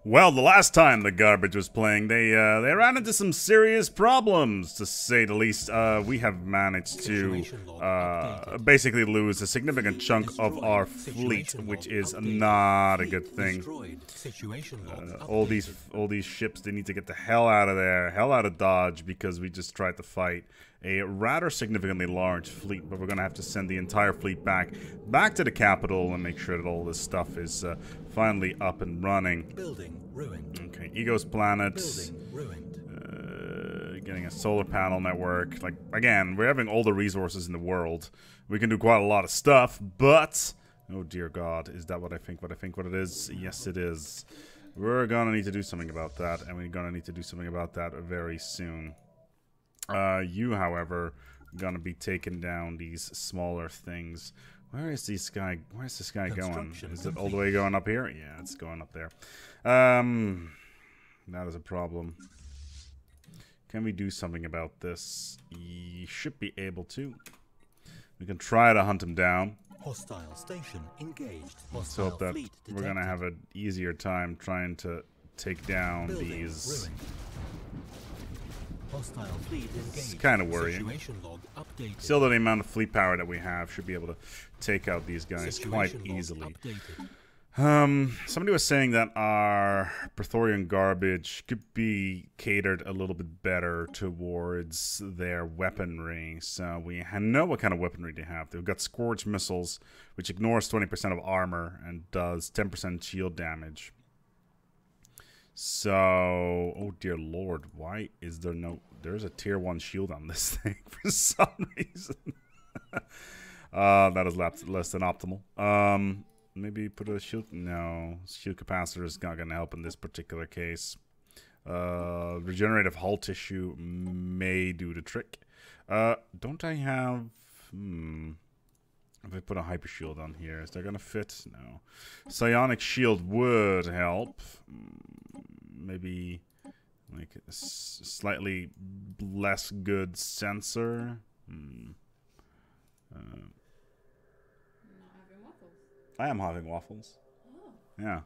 Well, the last time the garbage was playing, they ran into some serious problems, to say the least. We have managed to basically lose a significant chunk of our fleet, which is not a good thing. All these ships, they need to get the hell out of there, hell out of Dodge, because we just tried to fight a rather significantly large fleet, but we're gonna have to send the entire fleet back to the capital and make sure that all this stuff is finally up and running. Building ruined. Okay, Ego's planet. Building ruined. Getting a solar panel network. Like, again, we're having all the resources in the world. We can do quite a lot of stuff, but oh dear God, is that what I think? What it is? Yes, it is. We're gonna need to do something about that, and we're gonna need to do something about that very soon. You, however, gonna be taking down these smaller things. Where is this guy going? Is it all the way going up here? Yeah, it's going up there. That is a problem. Can we do something about this? You should be able to. We can try to hunt him down. Hostile station engaged. Let's hope that we're gonna have an easier time trying to take down these. Ruined. Hostile fleet engaged. It's kind of worrying. Still, the amount of fleet power that we have should be able to take out these guys quite easily. Somebody was saying that our Praetorian garbage could be catered a little bit better towards their weaponry. So we know what kind of weaponry they have. They've got Scourge missiles, which ignores 20% of armor and does 10% shield damage. So, oh dear Lord, why is there no... There's a tier 1 shield on this thing for some reason. That is less than optimal. Maybe put a shield... No, shield capacitor is not going to help in this particular case. Regenerative hull tissue may do the trick. Don't I have... If I put a hyper shield on here, is that going to fit? No. Psionic shield would help. Maybe like a slightly less good sensor. I am having waffles. Oh. Yeah.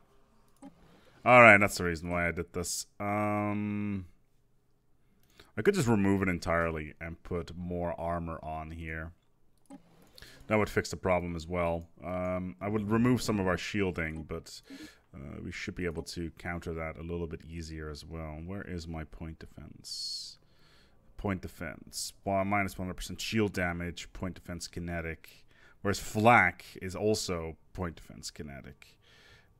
Alright, that's the reason why I did this. I could just remove it entirely and put more armor on here. That would fix the problem as well. I would remove some of our shielding, but we should be able to counter that a little bit easier as well. Where is my point defense? Point defense. Well, minus 100% shield damage, point defense kinetic. Whereas flak is also point defense kinetic.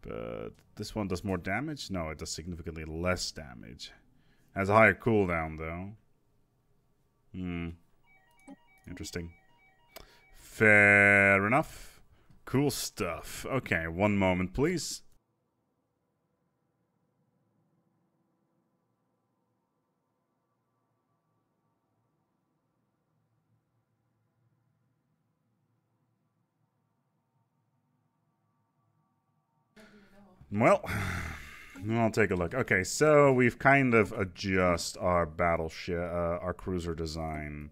But this one does more damage? No, it does significantly less damage. Has a higher cooldown, though. Interesting. Fair enough. Cool stuff. Okay, one moment, please. Well, I'll take a look. Okay, so we've kind of adjust our battleship, our cruiser design.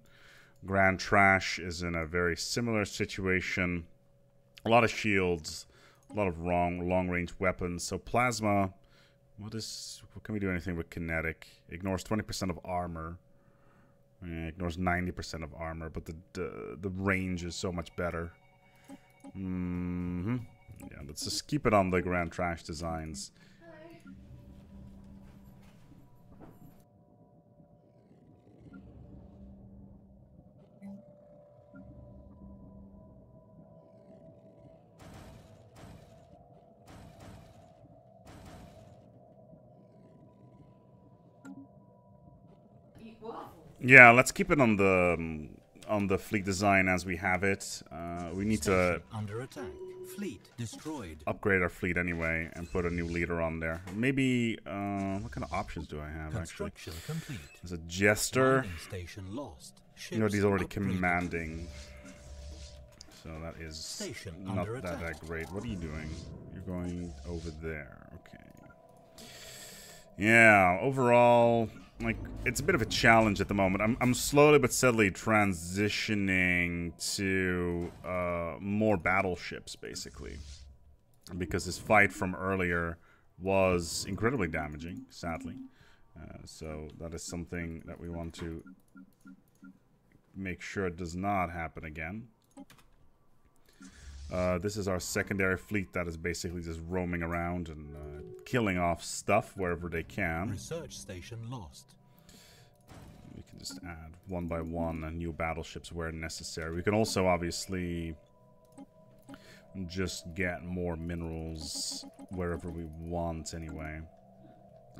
Grand Trash is in a very similar situation. A lot of shields, a lot of long-range weapons. So plasma, what can we do anything with kinetic? Ignores 20% of armor. Ignores 90% of armor, but the range is so much better. Yeah, let's just keep it on the Grand Trash designs. Yeah, let's keep it on the fleet design as we have it. We need to under attack. Fleet destroyed. Upgrade our fleet anyway and put a new leader on there. Maybe what kind of options do I have actually? Complete. There's a jester. Station lost. You know, he's already commanding. So that is not that great. What are you doing? You're going over there. Okay. Yeah, overall, like, it's a bit of a challenge at the moment. I'm slowly but steadily transitioning to more battleships, basically. Because this fight from earlier was incredibly damaging, sadly. So that is something that we want to make sure it does not happen again. This is our secondary fleet that is basically just roaming around and killing off stuff wherever they can. Research station lost. We can just add one by one new battleships where necessary. We can also obviously just get more minerals wherever we want anyway.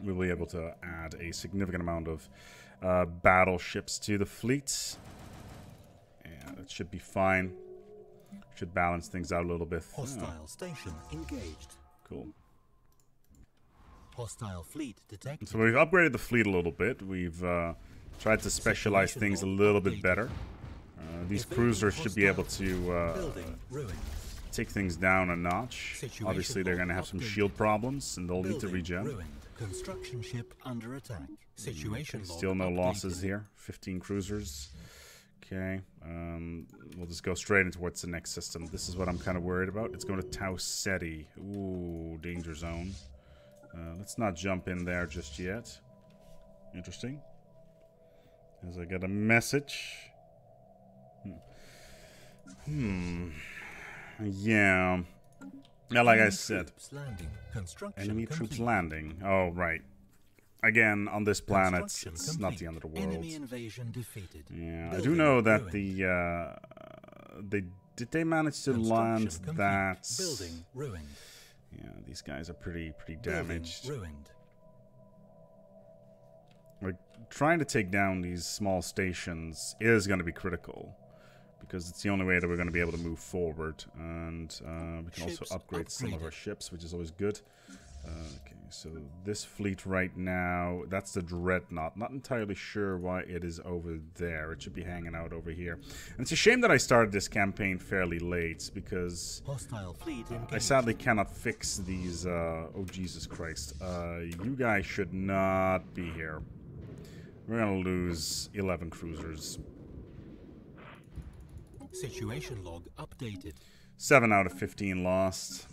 We'll be able to add a significant amount of battleships to the fleet. Yeah, that should be fine. Should balance things out a little bit. Hostile station engaged. Cool. Hostile fleet detected. So we've upgraded the fleet a little bit. We've tried to specialize things a little bit better. These cruisers should be able to take things down a notch. Obviously, they're going to have some shield problems, and they'll need to regen. Construction ship under attack. Situation Still no losses here. 15 cruisers. Okay. We'll just go straight into what's the next system. This is what I'm kind of worried about. It's going to Tau Ceti. Ooh, danger zone. Let's not jump in there just yet. Interesting. As I get a message. Yeah. Yeah, like I said. Enemy troops landing. Oh, right. Again, on this planet, it's not the end of the world. Enemy invasion defeated. Yeah, I do know that did they manage to land that? Building ruined. Yeah, these guys are pretty damaged. Ruined. Like, trying to take down these small stations is going to be critical, because it's the only way that we're going to be able to move forward. And we can also upgrade some of our ships, which is always good. Okay, so this fleet right now, that's the Dreadnought. Not entirely sure why it is over there. It should be hanging out over here. And it's a shame that I started this campaign fairly late, because I sadly cannot fix these. Oh, Jesus Christ. You guys should not be here. We're going to lose 11 cruisers. Situation log updated. 7 out of 15 lost.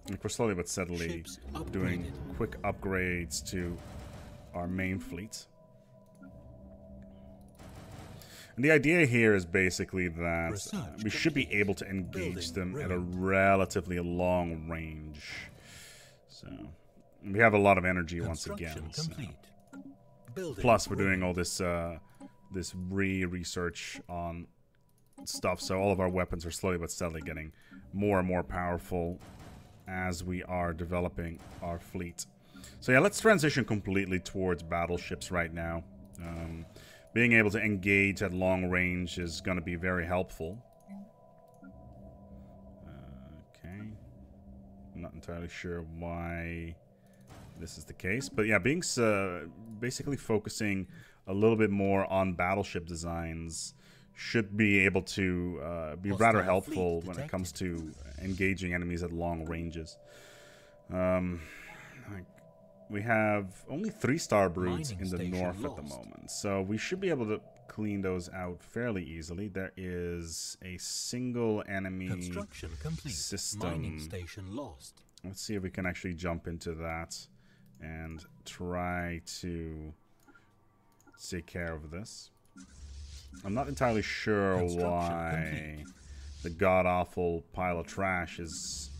And we're slowly but steadily doing quick upgrades to our main fleet. And the idea here is basically that we should be able to engage them at a relatively long range. So we have a lot of energy once again. So. Plus, we're doing all this this research on stuff, so all of our weapons are slowly but steadily getting more and more powerful as we are developing our fleet. So yeah, let's transition completely towards battleships right now. Being able to engage at long range is going to be very helpful. Okay. I'm not entirely sure why this is the case, but yeah, being basically focusing a little bit more on battleship designs should be able to be rather helpful when it comes to engaging enemies at long ranges. We have only 3 Starbreeds in the north at the moment, so we should be able to clean those out fairly easily. There is a single enemy system. Mining station lost. Let's see if we can actually jump into that and try to take care of this. I'm not entirely sure why the god-awful pile of trash is...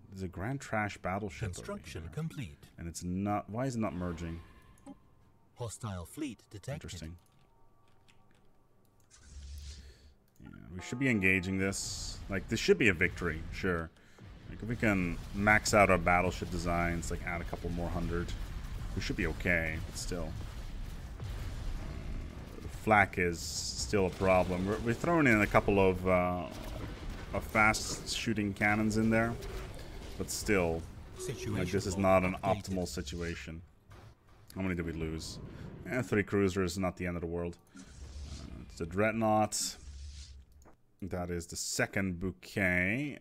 There's a Grand Trash battleship Construction complete. And it's not... Why is it not merging? Hostile fleet detected. Interesting. Yeah, we should be engaging this. Like, this should be a victory, sure. Like, if we can max out our battleship designs, like add a couple more 100, we should be okay, but still. Flak is still a problem. We're throwing in a couple of fast shooting cannons in there, but still, like, this is not an optimal situation. How many did we lose? 3 cruisers, not the end of the world. It's a Dreadnought. That is the second bouquet.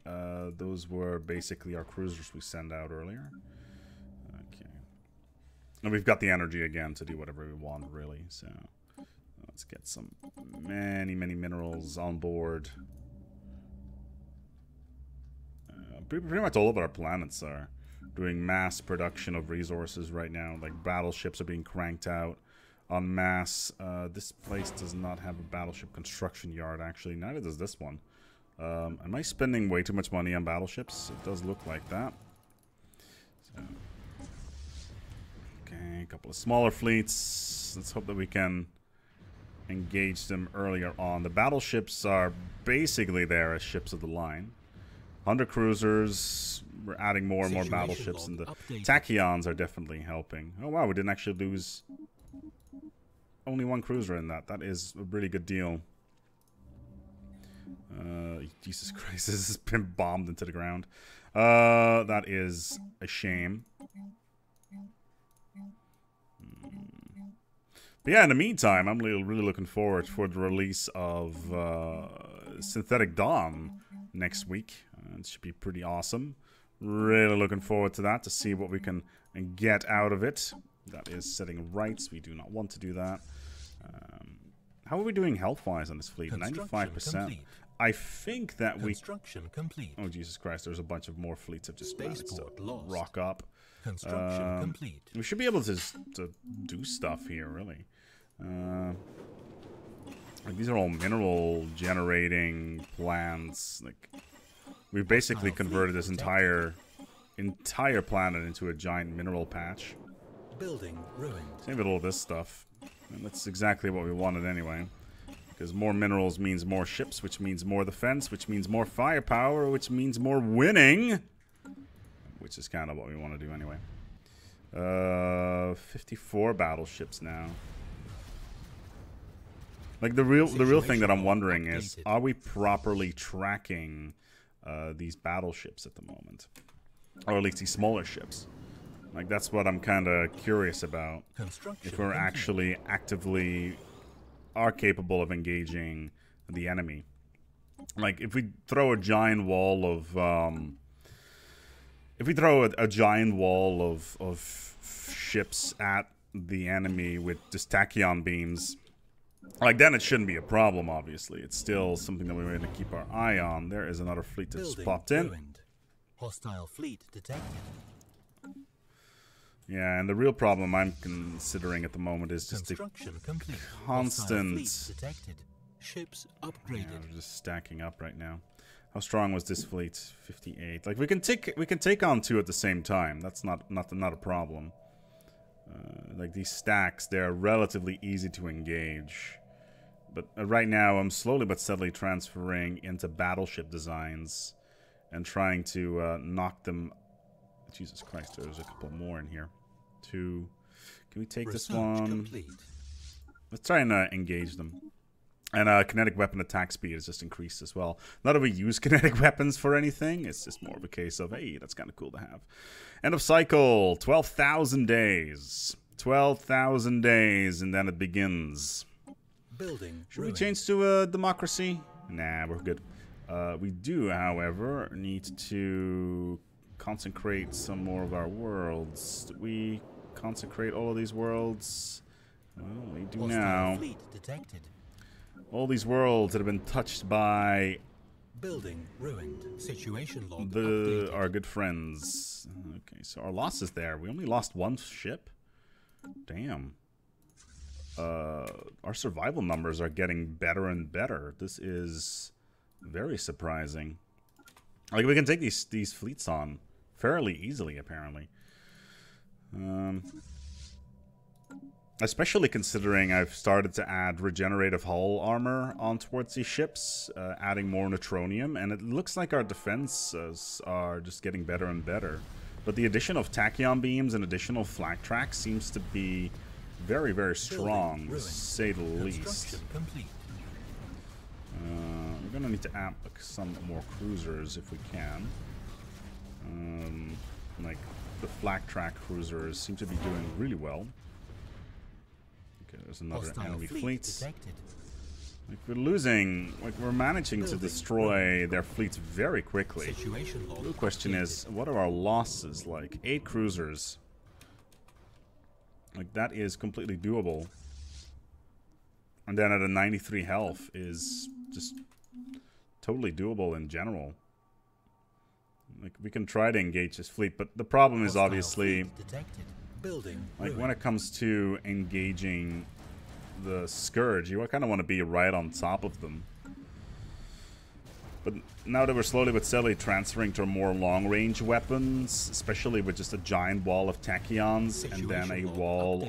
Those were basically our cruisers we sent out earlier. Okay. And we've got the energy again to do whatever we want, really, so... Let's get some many minerals on board. Pretty much all of our planets are doing mass production of resources right now. Like battleships are being cranked out en masse. This place does not have a battleship construction yard, actually. Neither does this one. Am I spending way too much money on battleships? It does look like that. So, okay, a couple of smaller fleets. Let's hope that we can engage them earlier on. The battleships are basically there as ships of the line. 100 cruisers. We're adding more and more battleships, and the tachyons are definitely helping. Oh wow, we didn't actually lose only one cruiser in that. That is a really good deal. Jesus Christ, this has been bombed into the ground. That is a shame. But yeah, in the meantime, I'm really looking forward for the release of Synthetic Dawn next week. It should be pretty awesome. Really looking forward to that, to see what we can get out of it. That is setting rights. We do not want to do that. How are we doing health-wise on this fleet? 95%. I think that we... complete. Oh, Jesus Christ, there's a bunch of more fleets have just managed to lost. rock up. Construction complete. We should be able to do stuff here, really. Like these are all mineral generating plants. Like we've basically converted this entire planet into a giant mineral patch. Building ruined. Save it all this stuff. And that's exactly what we wanted anyway. Because more minerals means more ships, which means more defense, which means more firepower, which means more winning. Which is kind of what we want to do anyway. 54 battleships now. Like the real thing that I'm wondering is, are we properly tracking these battleships at the moment, or at least these smaller ships? Like that's what I'm kind of curious about. If we're actually actively are capable of engaging the enemy. Like if we throw a giant wall of ships at the enemy with just tachyon beams, like then it shouldn't be a problem. Obviously, it's still something that we're going to keep our eye on. There is another fleet that's popped in. Ruined. Hostile fleet detected. Yeah, and the real problem I'm considering at the moment is just the constant... detected. Ships upgraded. Yeah, we're just stacking up right now. How strong was this fleet? 58. Like we can take on two at the same time. That's not a problem. Like these stacks, they're relatively easy to engage. But right now, I'm slowly but steadily transferring into battleship designs and trying to knock them. Jesus Christ, there's a couple more in here. Can we take this one? Complete. Let's try and engage them. And kinetic weapon attack speed has just increased as well. Not that we use kinetic weapons for anything. It's just more of a case of, hey, that's kind of cool to have. End of cycle. 12,000 days. 12,000 days, and then it begins. Should we change to a democracy? Nah, we're good. We do, however, need to consecrate some more of our worlds. Did we consecrate all of these worlds? Well, we do now. All these worlds that have been touched by building ruined. Situation log our good friends. Okay, so our loss is there. We only lost one ship. Damn. Our survival numbers are getting better and better. This is very surprising. Like we can take these fleets on fairly easily, apparently. Especially considering I've started to add regenerative hull armor on towards these ships, adding more neutronium, and it looks like our defenses are just getting better and better. But the addition of tachyon beams and additional flak tracks seems to be very, very strong, to say the least. We're gonna need to add some more cruisers if we can. Like the flak track cruisers seem to be doing really well. Okay, there's another enemy fleet. Like we're managing to destroy their fleets very quickly. The real question is, what are our losses like? 8 cruisers. Like that is completely doable. And then at a 93 health is just totally doable in general. Like, we can try to engage this fleet, but the problem is obviously, like, when it comes to engaging the Scourge, you kind of want to be right on top of them. But now that we're slowly but steadily transferring to more long-range weapons, especially with just a giant wall of tachyons and then a wall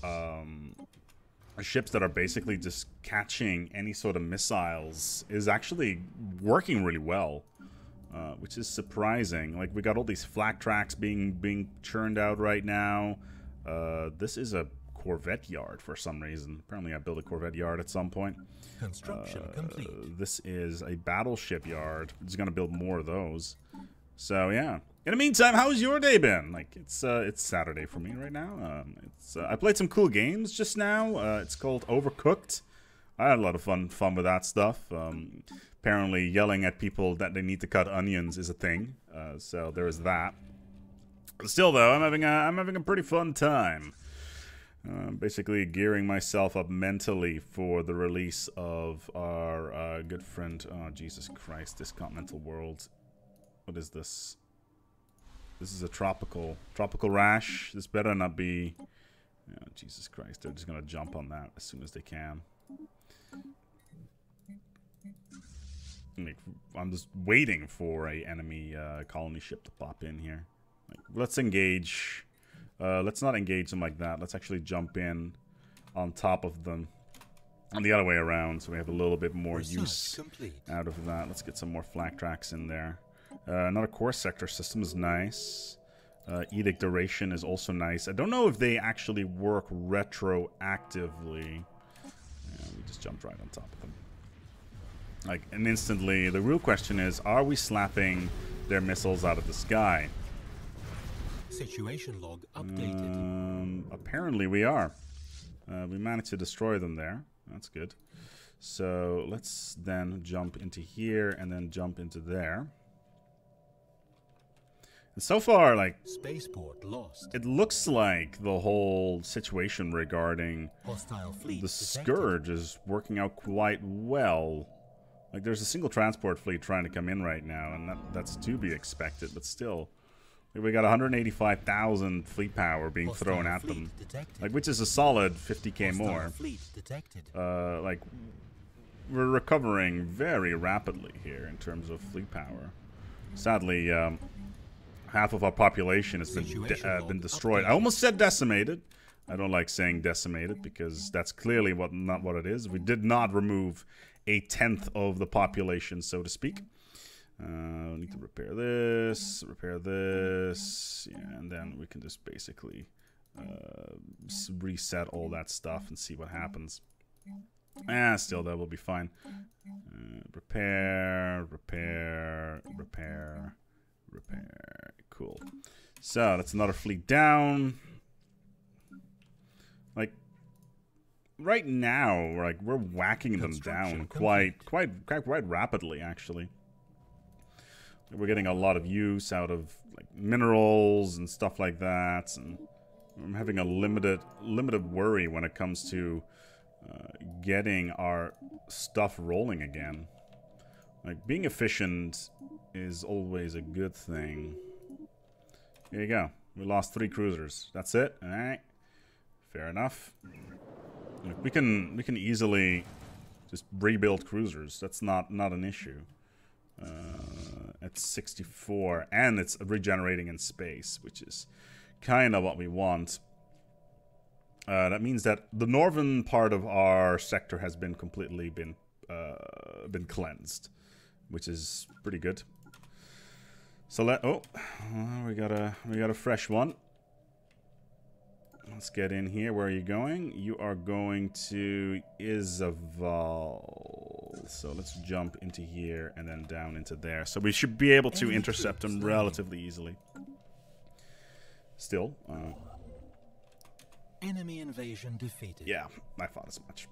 of ships that are basically just catching any sort of missiles, is actually working really well, which is surprising. Like, we got all these flak tracks being churned out right now. This is a Corvette yard for some reason. Apparently I built a Corvette yard at some point. Construction complete. This is a battleship yard. I'm just gonna build more of those. So yeah. In the meantime, how's your day been? Like, it's Saturday for me right now. I played some cool games just now. It's called Overcooked. I had a lot of fun with that stuff. Apparently yelling at people that they need to cut onions is a thing. So there is that. Still though, I'm having a pretty fun time. Basically gearing myself up mentally for the release of our good friend, oh Jesus Christ, this continental world. What is this? This is a tropical rash. This better not be, oh, Jesus Christ, they're just gonna jump on that as soon as they can. Like, I'm just waiting for a enemy colony ship to pop in here. Like, let's engage. Let's not engage them like that. Let's actually jump in on top of them. And the other way around, so we have a little bit more use out of that. Let's get some more flak tracks in there. Another core sector system is nice. Edict duration is also nice. I don't know if they actually work retroactively. Yeah, we just jumped right on top of them. Like, and instantly, the real question is, are we slapping their missiles out of the sky? Situation log updated. Apparently we are. We managed to destroy them there. That's good. So let's then jump into here and then jump into there. And so far, like, Spaceport lost. It looks like the whole situation regarding Hostile fleet the detected. Scourge is working out quite well. Like, there's a single transport fleet trying to come in right now, and that's to be expected, but still. We got 185,000 fleet power being thrown at them, like, which is a solid 50k more. Like, we're recovering very rapidly here in terms of fleet power. Sadly, half of our population has been destroyed. I almost said decimated. I don't like saying decimated because that's clearly not what it is. We did not remove a tenth of the population, so to speak. We need to repair this, yeah, and then we can just basically reset all that stuff and see what happens. Still, that will be fine. Repair. Cool. So that's another fleet down. Like, right now, we're whacking them down quite rapidly, actually. We're getting a lot of use out of, like, minerals and stuff like that, and I'm having a limited worry when it comes to getting our stuff rolling again. Like, being efficient is always a good thing. Here you go. We lost 3 cruisers. That's it. All right. Fair enough. Like, we can easily just rebuild cruisers. That's not an issue. At 64, and it's regenerating in space, which is kind of what we want. That means that the northern part of our sector has been completely been cleansed, which is pretty good. So we got a fresh one. Let's get in here. Where are you going? You are going to Isabel. So let's jump into here and then down into there. So we should be able to intercept them relatively easily. Still. Enemy invasion defeated. Yeah, I thought as much.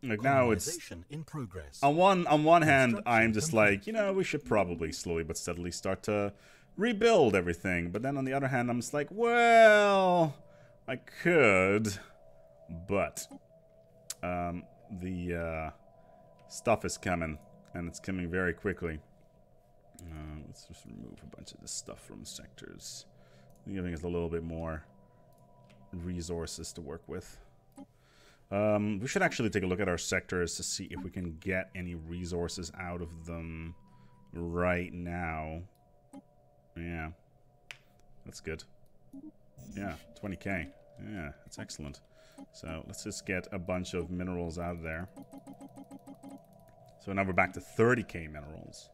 Like, now it's in progress. on one hand, I'm just like, you know, we should probably slowly but steadily start to rebuild everything. But then on the other hand, I'm just like, well, I could, but the stuff is coming And it's coming very quickly. Let's just remove a bunch of this stuff from sectors, giving us a little bit more resources to work with. We should actually take a look at our sectors to see if we can get any resources out of them right now. Yeah, that's good. Yeah, 20k. Yeah, that's excellent. So let's just get a bunch of minerals out of there. So now we're back to 30k minerals,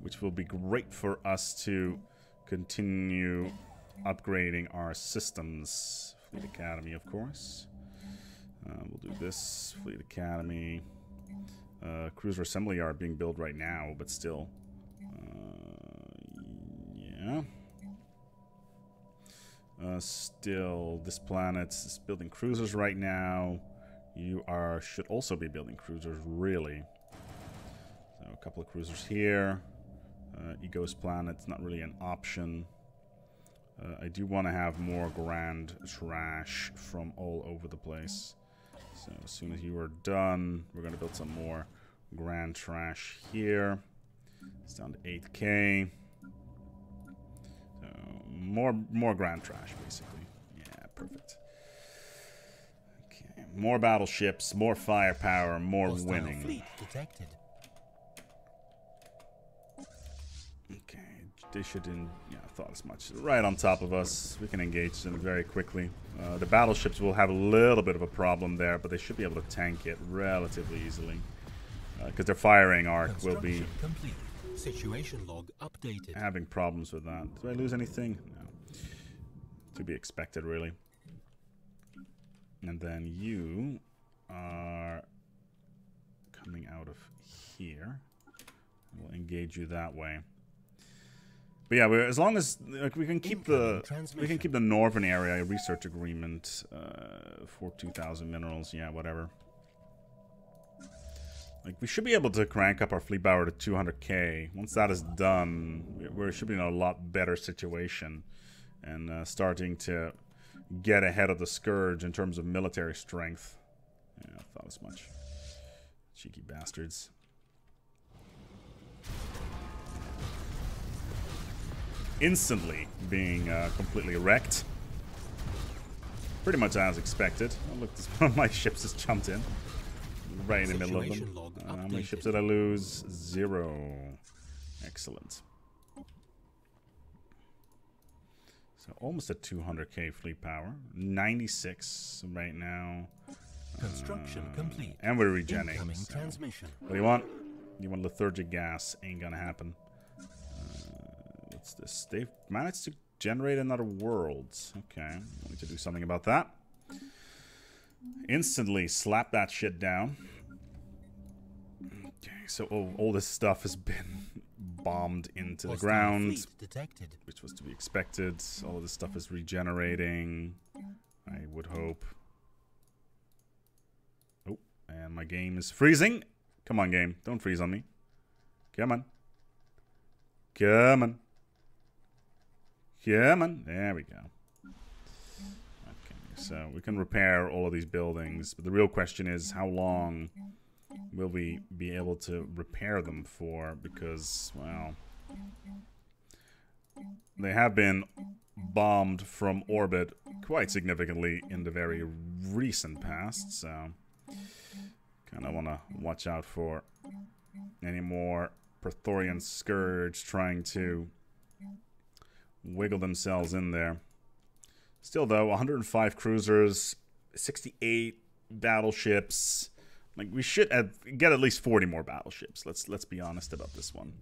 which will be great for us to continue upgrading our systems. Fleet Academy, of course. We'll do this. Fleet Academy. Cruiser Assembly Yard being built right now, but still. Yeah. Still, this planet is building cruisers right now. You should also be building cruisers, really. So a couple of cruisers here. Ego's planet's not really an option. I do want to have more grand trash from all over the place. So as soon as you are done, we're going to build some more grand trash here. It's down to 8k. So more grand trash, basically. Yeah, perfect. Okay, more battleships, more firepower, more winning. Fleet detected. Okay, they shouldn't. Yeah, I thought as much. Right on top of us, we can engage them very quickly. The battleships will have a little bit of a problem there, but they should be able to tank it relatively easily. Because their firing arc will be complete. Situation log updated. Having problems with that. Did I lose anything? No. To be expected, really. And then you are coming out of here. We'll engage you that way. But yeah, as long as we can keep the northern area research agreement for 2,000 minerals. Yeah, whatever. Like, we should be able to crank up our fleet power to 200k. Once that is done, we should be in a lot better situation and starting to get ahead of the Scourge in terms of military strength. Yeah, I thought as much. Cheeky bastards. Instantly being completely wrecked. Pretty much as expected. Oh, look, one of my ships just jumped in. Right in the middle of them. How many ships did I lose? 0. Excellent. So almost at 200k fleet power. 96 right now. Construction complete. And we're regenerating. Incoming So. transmission. What do you want? You want lethargic gas? Ain't gonna happen. What's this? They've managed to generate another world. Okay, we need to do something about that. Instantly slap that shit down. Okay, so all this stuff has been bombed into the ground, which was to be expected. All of this stuff is regenerating, I would hope. Oh, and my game is freezing. Come on, game. Don't freeze on me. Come on. Come on. Come on. There we go. So we can repair all of these buildings, but the real question is how long will we be able to repair them for? Because, well, they have been bombed from orbit quite significantly in the very recent past, so kind of want to watch out for any more Praetorian Scourge trying to wiggle themselves in there. Still, though, 105 cruisers, 68 battleships. Like, we should get at least 40 more battleships. Let's be honest about this one.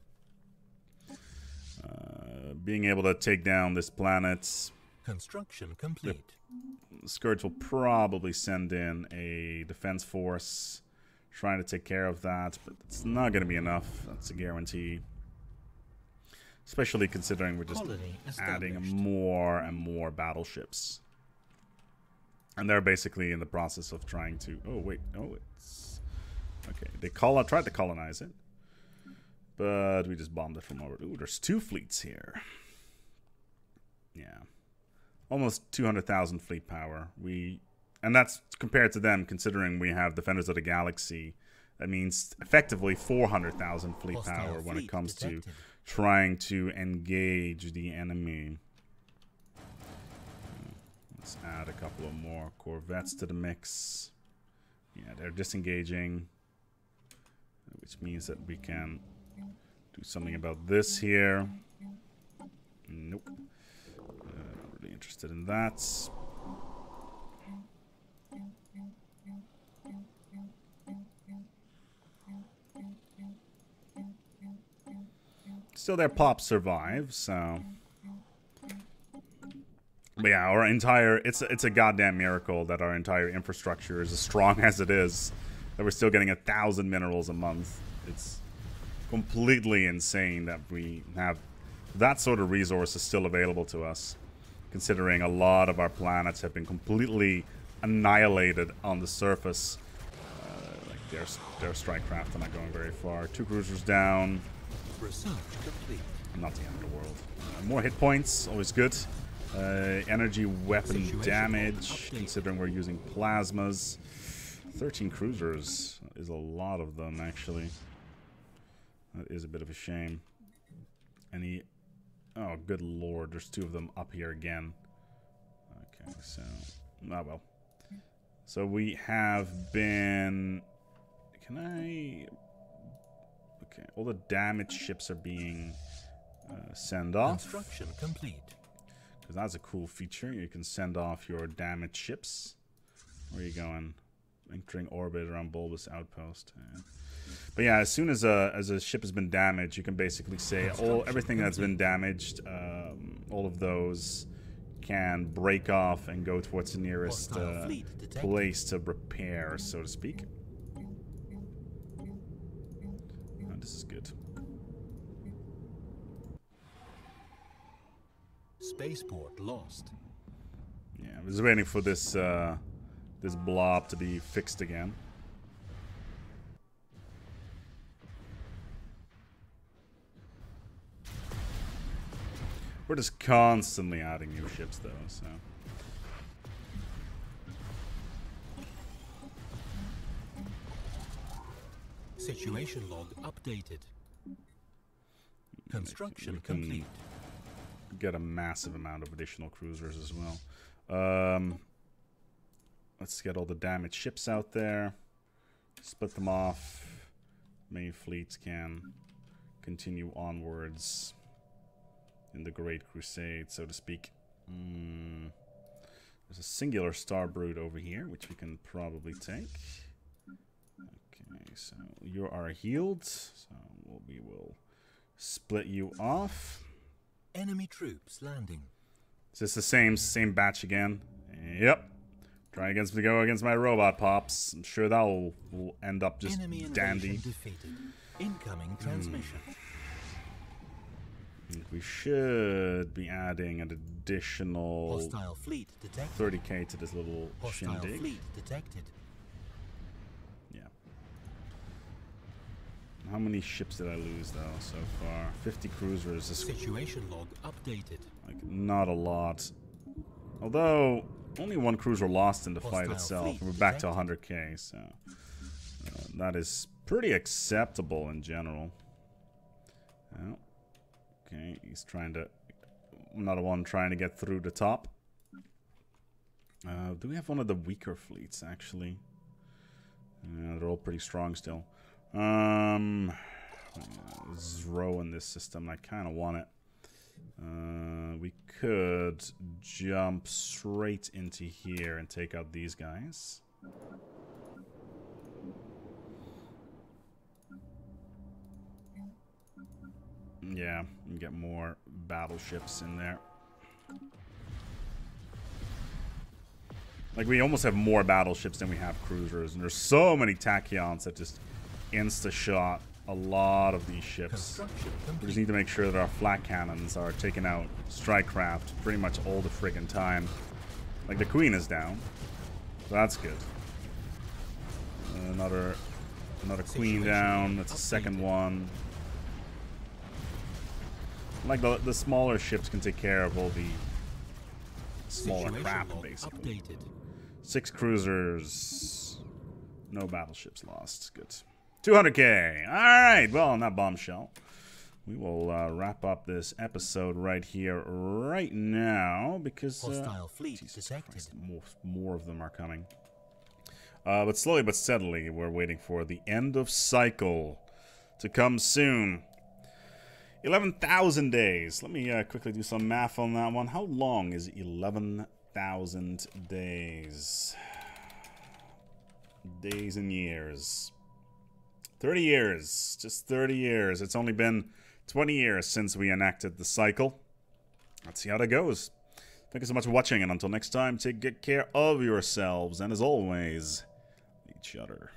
Being able to take down this planet. Construction complete. The Scourge will probably send in a defense force trying to take care of that, but it's not going to be enough. That's a guarantee. Especially considering we're just adding more and more battleships. And they're basically in the process of trying to... Oh, wait. Oh, it's... Okay, they tried to colonize it. But we just bombed it from over... Ooh, there's 2 fleets here. Yeah. Almost 200,000 fleet power. And that's compared to them, considering we have Defenders of the Galaxy That means effectively 400,000 fleet power when it comes to trying to engage the enemy. Let's add a couple of more corvettes to the mix. Yeah, they're disengaging, which means that we can do something about this here. Nope. Not really interested in that. Still, their pop survives, so. But yeah, our entire it's a goddamn miracle that our entire infrastructure is as strong as it is. That we're still getting 1,000 minerals a month. It's completely insane that we have that sort of resources still available to us, considering a lot of our planets have been completely annihilated on the surface. Like their strike craft are not going very far. 2 cruisers down. Research complete. Not the end of the world. More hit points, always good. Energy weapon damage, considering we're using plasmas. 13 cruisers is a lot of them, actually. That is a bit of a shame. Any... Oh, good lord, there's 2 of them up here again. Okay, so... Oh, well. So we have been... Can I... Okay, all the damaged ships are being sent off. Construction complete. Because that's a cool feature. You can send off your damaged ships. Where are you going? Entering orbit around Bulbous Outpost. Yeah. But yeah, as soon as a ship has been damaged, you can basically say everything that's been damaged, all of those can break off and go towards the nearest place to repair, so to speak. This is good. Spaceport lost. Yeah, I was waiting for this this blob to be fixed again. We're just constantly adding new ships, though, so. Situation log updated. Construction complete. Get a massive amount of additional cruisers as well. Let's get all the damaged ships out there. Split them off. Main fleets can continue onwards in the Great Crusade, so to speak. There's a singular star brood over here, which we can probably take. Okay, so you are healed, so we will split you off. Enemy troops landing. Is this the same batch again? Yep. Try to go against my robot pops. I'm sure that will end up just dandy. Defeated. Incoming transmission. We should be adding an additional Hostile fleet detected. 30k to this little Hostile shindig. fleet detected. Yeah. How many ships did I lose though so far? 50 cruisers. Situation log updated. Like not a lot. Although only 1 cruiser lost in the fight itself. We're back to 100k, so that is pretty acceptable in general. Oh. Okay, he's trying to... Another one trying to get through the top. Do we have one of the weaker fleets, actually? They're all pretty strong still. This is row in this system. I kind of want it. We could jump straight into here and take out these guys. Yeah, and get more battleships in there. Like, we almost have more battleships than we have cruisers, and there's so many tachyons that just insta-shot a lot of these ships. We just need to make sure that our flat cannons are taking out strike craft pretty much all the friggin' time. Like, the Queen is down, so that's good. Another Queen down. That's the second one. Like, the smaller ships can take care of all the smaller crap, basically. 6 cruisers. No battleships lost. Good. 200K. All right. Well, on that bombshell, we will wrap up this episode right here, right now, because Hostile fleet detected. Christ, more of them are coming. But slowly but steadily, we're waiting for the end of cycle to come soon. 11,000 days. Let me quickly do some math on that one. How long is 11,000 days? Days and years. 30 years. Just 30 years. It's only been 20 years since we enacted the cycle. Let's see how that goes. Thank you so much for watching, and until next time, take good care of yourselves, and as always, each other.